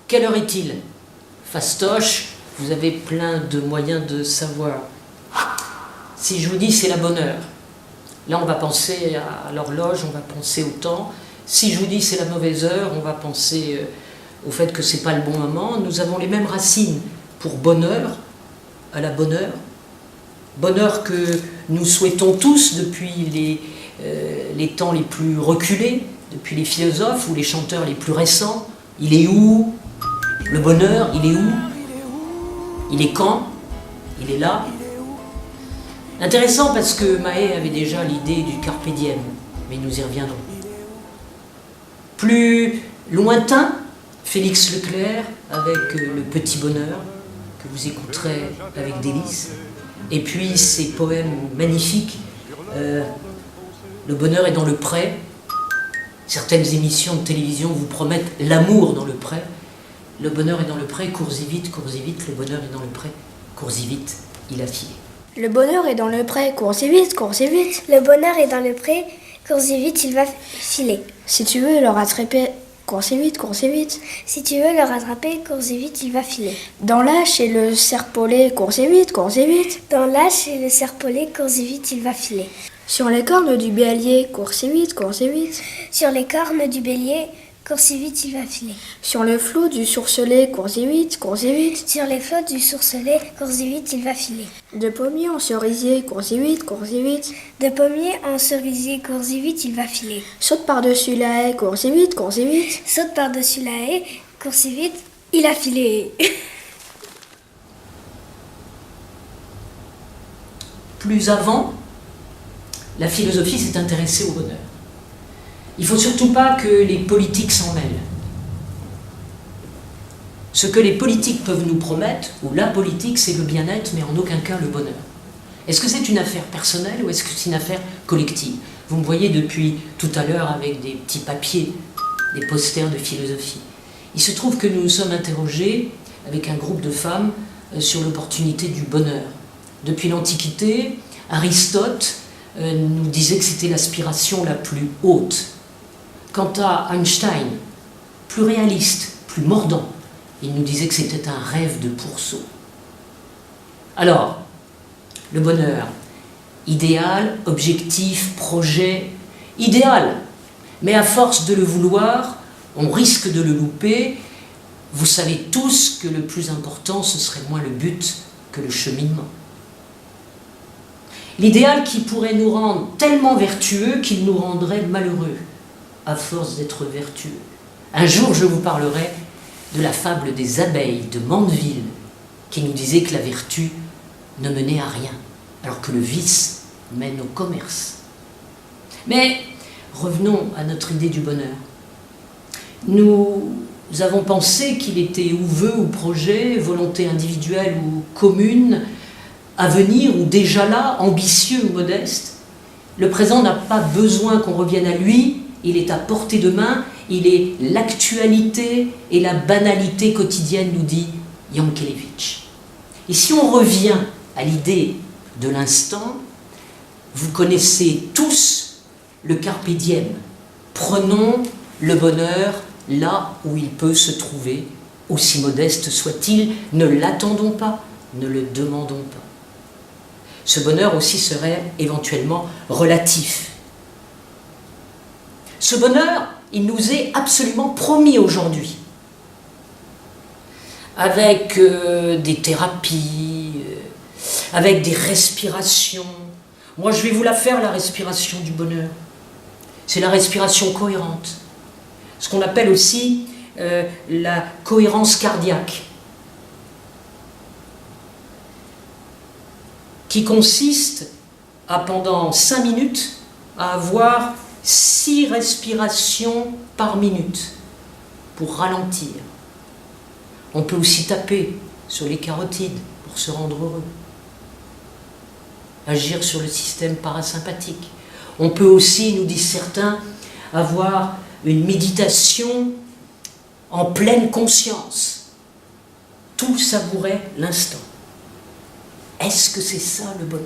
Quelle heure est-il? Fastoche, vous avez plein de moyens de savoir. Si je vous dis c'est la bonne heure, là on va penser à l'horloge, on va penser au temps. Si je vous dis c'est la mauvaise heure, on va penser au fait que c'est pas le bon moment. Nous avons les mêmes racines pour bonheur, à la bonne heure. Bonheur que nous souhaitons tous depuis les temps les plus reculés, depuis les philosophes ou les chanteurs les plus récents. Il est où? Le bonheur, il est où? Il est quand? Il est là? Intéressant parce que Mahé avait déjà l'idée du carpe diem, mais nous y reviendrons. Plus lointain, Félix Leclerc avec Le Petit Bonheur, que vous écouterez avec délice, et puis ses poèmes magnifiques, Le bonheur est dans le pré. Certaines émissions de télévision vous promettent l'amour dans le pré. Le bonheur est dans le pré, cours-y vite, le bonheur est dans le pré, cours-y vite, il a filé. Le bonheur est dans le pré, cours-y vite, cours-y vite. Le bonheur est dans le pré, cours-y vite, il va filer. Si tu veux le rattraper, cours-y vite, cours-y vite. Si tu veux le rattraper, cours-y vite, il va filer. Dans l'âche et le serpolet, cours-y vite, cours-y vite. Dans l'âche et le serpolet, cours-y vite, il va filer. Sur les cornes du bélier, cours-y vite, cours-y vite. Sur les cornes du bélier, cours-y vite, il va filer. Sur le flot du sourcelet, cours-y vite, cours-y vite. Sur les flots du sourcelet, cours-y vite, il va filer. De pommier en cerisier, cours-y vite, cours-y vite. De pommier en cerisier, cours-y vite, il va filer. Saute par-dessus la haie, cours-y vite, cours-y vite. Saute par-dessus la haie, cours-y vite, il a filé. Plus avant, la philosophie s'est intéressée au bonheur. Il ne faut surtout pas que les politiques s'en mêlent. Ce que les politiques peuvent nous promettre, ou la politique, c'est le bien-être, mais en aucun cas le bonheur. Est-ce que c'est une affaire personnelle ou est-ce que c'est une affaire collective? Vous me voyez depuis tout à l'heure avec des petits papiers, des posters de philosophie. Il se trouve que nous nous sommes interrogés avec un groupe de femmes sur l'opportunité du bonheur. Depuis l'Antiquité, Aristote nous disait que c'était l'aspiration la plus haute. Quant à Einstein, plus réaliste, plus mordant, il nous disait que c'était un rêve de pourceau. Alors, le bonheur, idéal, objectif, projet, idéal. Mais à force de le vouloir, on risque de le louper. Vous savez tous que le plus important, ce serait moins le but que le cheminement. L'idéal qui pourrait nous rendre tellement vertueux qu'il nous rendrait malheureux, à force d'être vertueux. Un jour, je vous parlerai de la fable des abeilles de Mandeville, qui nous disait que la vertu ne menait à rien, alors que le vice mène au commerce. Mais revenons à notre idée du bonheur. Nous avons pensé qu'il était ou vœu ou projet, volonté individuelle ou commune, avenir ou déjà là, ambitieux ou modeste. Le présent n'a pas besoin qu'on revienne à lui, il est à portée de main, il est l'actualité et la banalité quotidienne, nous dit Yankelevitch. Et si on revient à l'idée de l'instant, vous connaissez tous le carpe diem. Prenons le bonheur là où il peut se trouver, aussi modeste soit-il, ne l'attendons pas, ne le demandons pas. Ce bonheur aussi serait éventuellement relatif. Ce bonheur, il nous est absolument promis aujourd'hui. Avec des thérapies, avec des respirations. Moi, je vais vous la faire, la respiration du bonheur. C'est la respiration cohérente. Ce qu'on appelle aussi la cohérence cardiaque. Qui consiste à, pendant 5 minutes, à avoir 6 respirations par minute pour ralentir. On peut aussi taper sur les carotides pour se rendre heureux. Agir sur le système parasympathique. On peut aussi, nous disent certains, avoir une méditation en pleine conscience. Tout savourer l'instant. Est-ce que c'est ça le bonheur?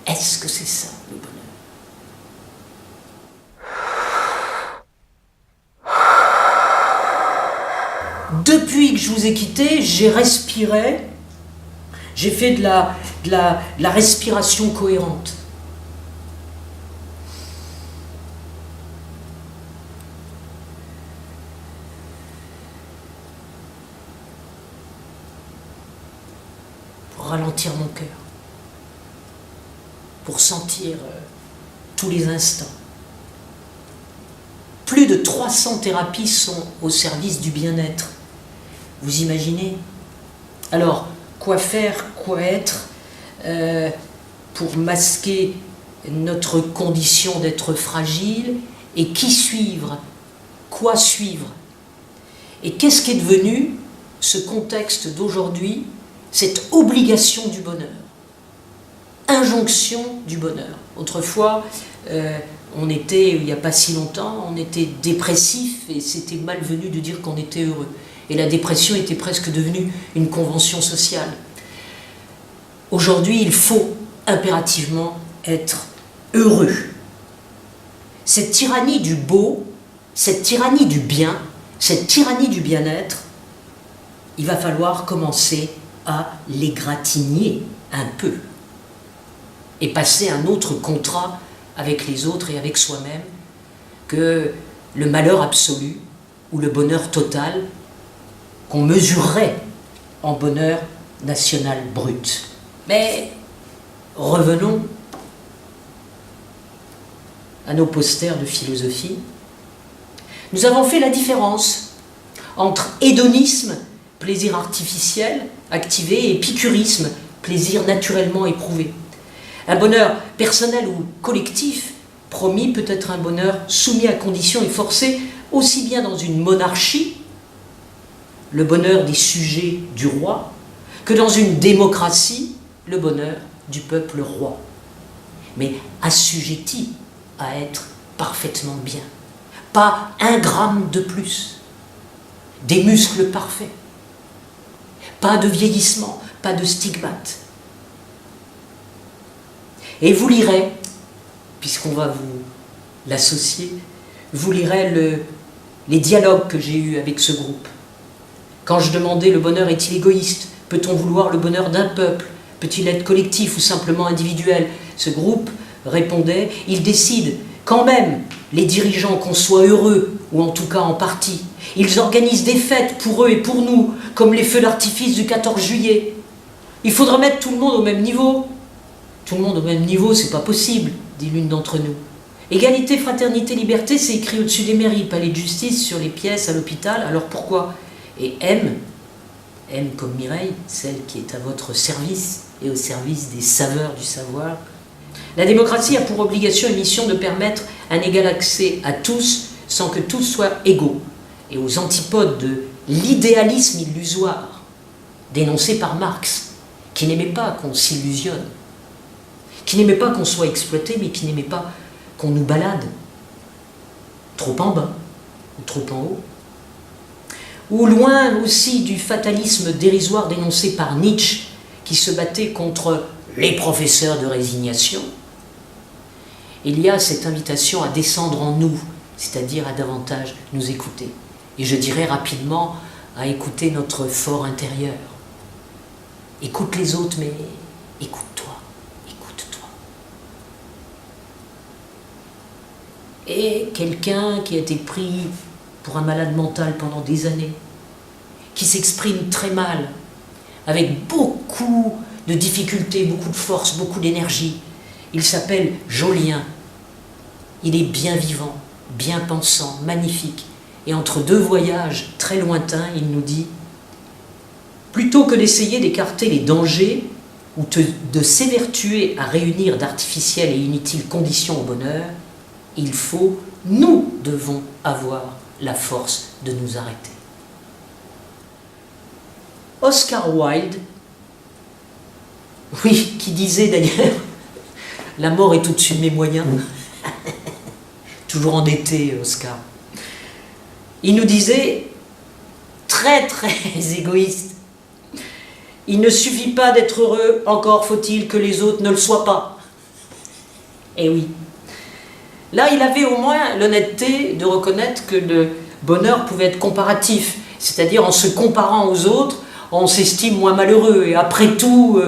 Est-ce que c'est ça le bonheur? depuis que je vous ai quitté, j'ai respiré, j'ai fait de la respiration cohérente. Pour ralentir mon cœur, pour sentir tous les instants. Plus de 300 thérapies sont au service du bien-être. Vous imaginez? Alors, quoi faire, quoi être pour masquer notre condition d'être fragile, et qui suivre, quoi suivre? Et qu'est-ce qui est devenu ce contexte d'aujourd'hui, cette obligation du bonheur, injonction du bonheur? Autrefois, on était, il n'y a pas si longtemps, on était dépressif et c'était malvenu de dire qu'on était heureux. Et la dépression était presque devenue une convention sociale. Aujourd'hui, il faut impérativement être heureux. Cette tyrannie du beau, cette tyrannie du bien, cette tyrannie du bien-être, il va falloir commencer à l'égratigner un peu et passer un autre contrat avec les autres et avec soi-même que le malheur absolu ou le bonheur total qu'on mesurerait en bonheur national brut. Mais revenons à nos posters de philosophie. Nous avons fait la différence entre hédonisme, plaisir artificiel, activé, et épicurisme, plaisir naturellement éprouvé. Un bonheur personnel ou collectif promis peut être un bonheur soumis à conditions et forcé, aussi bien dans une monarchie, le bonheur des sujets du roi, que dans une démocratie, le bonheur du peuple roi. Mais assujetti à être parfaitement bien. Pas un gramme de plus. Des muscles parfaits. Pas de vieillissement, pas de stigmate. Et vous lirez, puisqu'on va vous l'associer, vous lirez les dialogues que j'ai eus avec ce groupe. Quand je demandais le bonheur est-il égoïste? Peut-on vouloir le bonheur d'un peuple? Peut-il être collectif ou simplement individuel? Ce groupe répondait, il décide quand même, les dirigeants, qu'on soit heureux, ou en tout cas en partie. Ils organisent des fêtes pour eux et pour nous, comme les feux d'artifice du 14 juillet. Il faudra mettre tout le monde au même niveau. Tout le monde au même niveau, c'est pas possible, dit l'une d'entre nous. Égalité, fraternité, liberté, c'est écrit au-dessus des mairies, palais de justice, sur les pièces, à l'hôpital, alors pourquoi? Et M comme Mireille, celle qui est à votre service et au service des saveurs du savoir. La démocratie a pour obligation et mission de permettre un égal accès à tous sans que tous soient égaux. Et aux antipodes de l'idéalisme illusoire dénoncé par Marx, qui n'aimait pas qu'on s'illusionne, qui n'aimait pas qu'on soit exploité, mais qui n'aimait pas qu'on nous balade trop en bas ou trop en haut. Ou loin aussi du fatalisme dérisoire dénoncé par Nietzsche, qui se battait contre les professeurs de résignation, il y a cette invitation à descendre en nous, c'est-à-dire à davantage nous écouter. Et je dirais rapidement à écouter notre fort intérieur. Écoute les autres, mais écoute-toi, écoute-toi. Et quelqu'un qui a été pris pour un malade mental pendant des années, qui s'exprime très mal, avec beaucoup de difficultés, beaucoup de force, beaucoup d'énergie. Il s'appelle Jolien. Il est bien vivant, bien pensant, magnifique. Et entre deux voyages très lointains, il nous dit « Plutôt que d'essayer d'écarter les dangers ou de s'évertuer à réunir d'artificielles et inutiles conditions au bonheur, nous devons avoir la force de nous arrêter. » Oscar Wilde, oui, qui disait d'ailleurs « La mort est au-dessus de mes moyens », toujours endetté, Oscar. Il nous disait, très très égoïste, « Il ne suffit pas d'être heureux, encore faut-il que les autres ne le soient pas. » Eh oui. Là, il avait au moins l'honnêteté de reconnaître que le bonheur pouvait être comparatif c'est-à-dire en se comparant aux autres, on s'estime moins malheureux et après tout,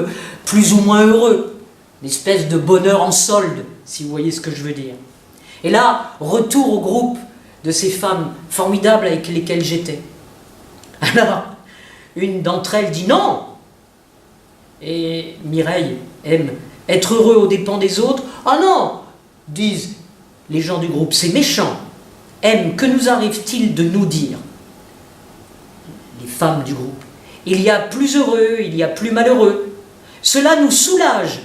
plus ou moins heureux. Une espèce de bonheur en solde, si vous voyez ce que je veux dire. Et là, retour au groupe de ces femmes formidables avec lesquelles j'étais. Alors, une d'entre elles dit non. Et Mireille aime être heureux aux dépens des autres. Ah non, disent les gens du groupe, c'est méchant. M, que nous arrive-t-il de nous dire, les femmes du groupe? Il y a plus heureux, il y a plus malheureux. Cela nous soulage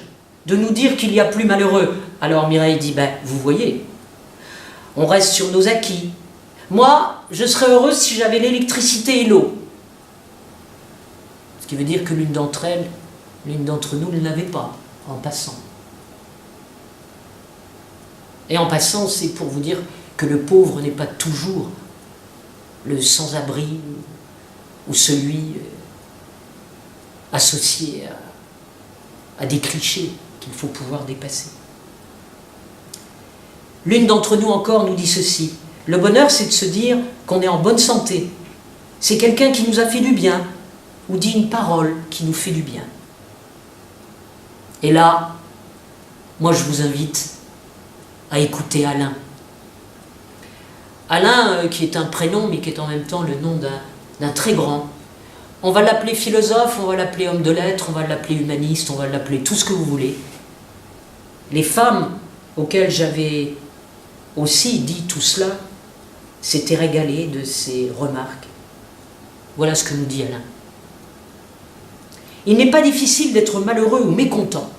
de nous dire qu'il y a plus malheureux. Alors Mireille dit, ben, vous voyez, on reste sur nos acquis. Moi, je serais heureuse si j'avais l'électricité et l'eau. Ce qui veut dire que l'une d'entre elles, l'une d'entre nous ne l'avait pas, en passant. Et en passant, c'est pour vous dire que le pauvre n'est pas toujours le sans-abri ou celui associé à des clichés qu'il faut pouvoir dépasser. L'une d'entre nous encore nous dit ceci: le bonheur, c'est de se dire qu'on est en bonne santé. C'est quelqu'un qui nous a fait du bien, ou dit une parole qui nous fait du bien. Et là, moi je vous invite à écouter Alain. Alain, qui est un prénom, mais qui est en même temps le nom d'un très grand. On va l'appeler philosophe, on va l'appeler homme de lettres, on va l'appeler humaniste, on va l'appeler tout ce que vous voulez. Les femmes auxquelles j'avais aussi dit tout cela s'étaient régalées de ces remarques. Voilà ce que nous dit Alain. Il n'est pas difficile d'être malheureux ou mécontent.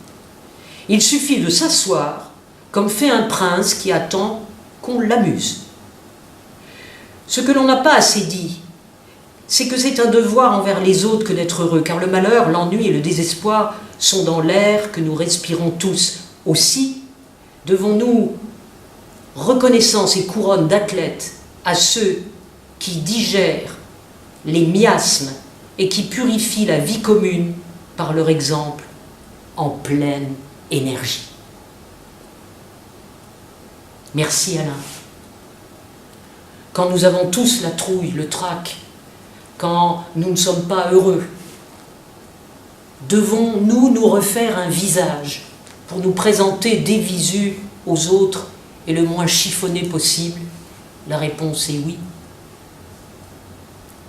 Il suffit de s'asseoir, comme fait un prince qui attend qu'on l'amuse. Ce que l'on n'a pas assez dit, c'est que c'est un devoir envers les autres que d'être heureux, car le malheur, l'ennui et le désespoir sont dans l'air que nous respirons tous. Aussi, devons-nous reconnaissance et couronne d'athlètes à ceux qui digèrent les miasmes et qui purifient la vie commune par leur exemple en pleine énergie. Merci Alain. Quand nous avons tous la trouille, le trac, quand nous ne sommes pas heureux, devons-nous nous refaire un visage pour nous présenter dévisus aux autres et le moins chiffonné possible? La réponse est oui.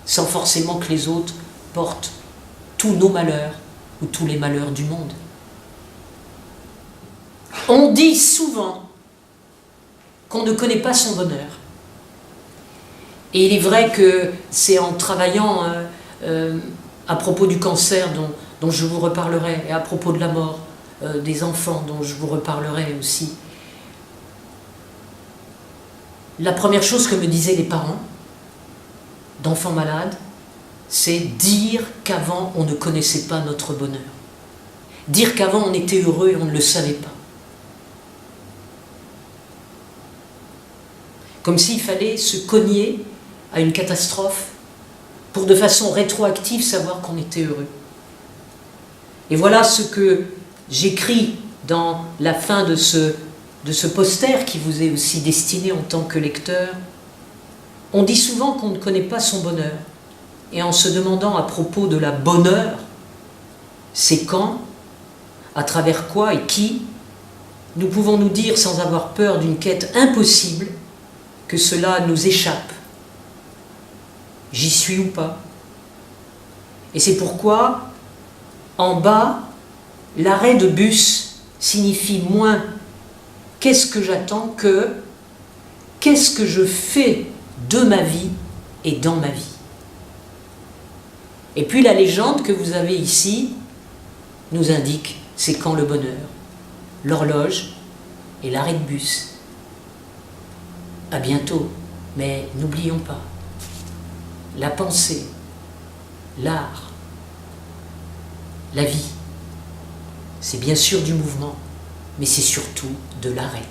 Sans forcément que les autres portent tous nos malheurs ou tous les malheurs du monde. On dit souvent qu'on ne connaît pas son bonheur. Et il est vrai que c'est en travaillant à propos du cancer dont je vous reparlerai, et à propos de la mort des enfants dont je vous reparlerai aussi. La première chose que me disaient les parents d'enfants malades, c'est dire qu'avant on ne connaissait pas notre bonheur. Dire qu'avant on était heureux et on ne le savait pas. Comme s'il fallait se cogner à une catastrophe pour de façon rétroactive savoir qu'on était heureux. Et voilà ce que j'écris dans la fin de ce poster qui vous est aussi destiné en tant que lecteur. On dit souvent qu'on ne connaît pas son bonheur. Et en se demandant à propos de la bonheur, c'est quand, à travers quoi et qui, nous pouvons nous dire sans avoir peur d'une quête impossible que cela nous échappe. J'y suis ou pas. Et c'est pourquoi, en bas, l'arrêt de bus signifie moins qu'est-ce que j'attends que qu'est-ce que je fais de ma vie et dans ma vie. Et puis la légende que vous avez ici nous indique c'est quand le bonheur, l'horloge et l'arrêt de bus. À bientôt, mais n'oublions pas, la pensée, l'art, la vie, c'est bien sûr du mouvement, mais c'est surtout de l'arrêt.